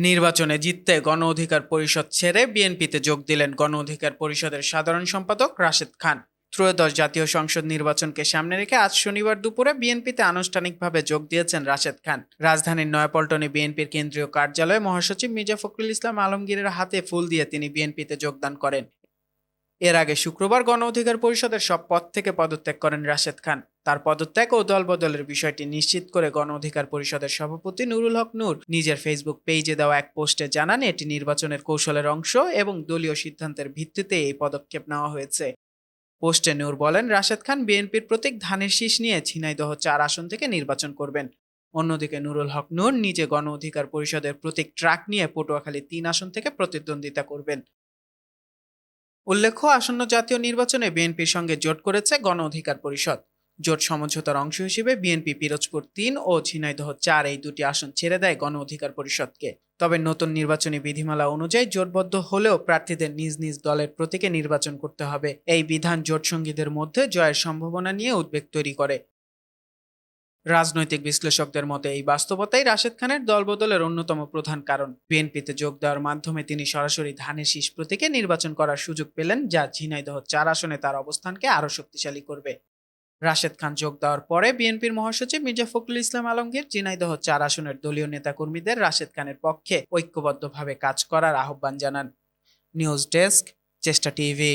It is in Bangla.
নির্বাচনে জিততে গণ অধিকার পরিষদ ছেড়ে বিএনপিতে যোগ দিলেন গণ অধিকার পরিষদের সাধারণ সম্পাদক রাশেদ খান। ত্রয়োদশ জাতীয় সংসদ নির্বাচনকে সামনে রেখে আজ শনিবার দুপুরে বিএনপিতে আনুষ্ঠানিকভাবে যোগ দিয়েছেন রাশেদ খান। রাজধানীর নয়াপল্টনে বিএনপির কেন্দ্রীয় কার্যালয়ে মহাসচিব মির্জা ফখরুল ইসলাম আলমগীরের হাতে ফুল দিয়ে তিনি বিএনপিতে যোগদান করেন। এর আগে শুক্রবার গণ অধিকার পরিষদের সব পদ থেকে পদত্যাগ করেন রাশেদ খান। তার পদত্যাগ ও দলবদলের বিষয়টি নিশ্চিত করে গণ অধিকার পরিষদের সভাপতি নুরুল হক নূর নিজের ফেসবুক পেজে দেওয়া এক পোস্টে জানান, এটি নির্বাচনের কৌশলের অংশ এবং দলীয় সিদ্ধান্তের ভিত্তিতে এই পদক্ষেপ নেওয়া হয়েছে। পোস্টে নূর বলেন, রাশেদ খান বিএনপির প্রতীক ধানের শীষ নিয়ে ঝিনাইদহ 4 আসন থেকে নির্বাচন করবেন। অন্যদিকে নুরুল হক নূর নিজে গণ অধিকার পরিষদের প্রতীক ট্রাক নিয়ে পটুয়াখালী 3 আসন থেকে প্রতিদ্বন্দ্বিতা করবেন। উল্লেখ্য, আসন্ন জাতীয় নির্বাচনে বিএনপির সঙ্গে জোট করেছে গণ অধিকার পরিষদ। জোট সমঝোতার অংশ হিসেবে বিএনপি পিরোজপুর 3 ও ঝিনাইদহ 4 এই দুটি আসন ছেড়ে দেয় গণ অধিকার পরিষদকে। তবে নতুন নির্বাচনী বিধিমালা অনুযায়ী জোটবদ্ধ হলেও প্রার্থীদের নিজ নিজ দলের প্রতীকে নির্বাচন করতে হবে। এই বিধান জোট সঙ্গীদের মধ্যে জয়ের সম্ভাবনা নিয়ে উদ্বেগ তৈরি করে। রাজনৈতিক বিশ্লেষকদের মতে এই বাস্তবতাই রাশেদ খানের দলবদলের অন্যতম প্রধান কারণ। বিএনপিতে যোগ দেওয়ার মাধ্যমে তিনি সরাসরি ধানের শীষ প্রতীকে নির্বাচন করার সুযোগ পেলেন, যা ঝিনাইদহ 4 আসনে তার অবস্থানকে আরও শক্তিশালী করবে। রাশেদ খান যোগ দেওয়ার পরে বিএনপির মহাসচিব মির্জা ফখরুল ইসলাম আলমগীর ঝিনাইদহ 4 আসনের দলীয় নেতাকর্মীদের রাশেদ খানের পক্ষে ঐক্যবদ্ধভাবে কাজ করার আহ্বান জানান। নিউজ ডেস্ক, চেষ্টা টিভি।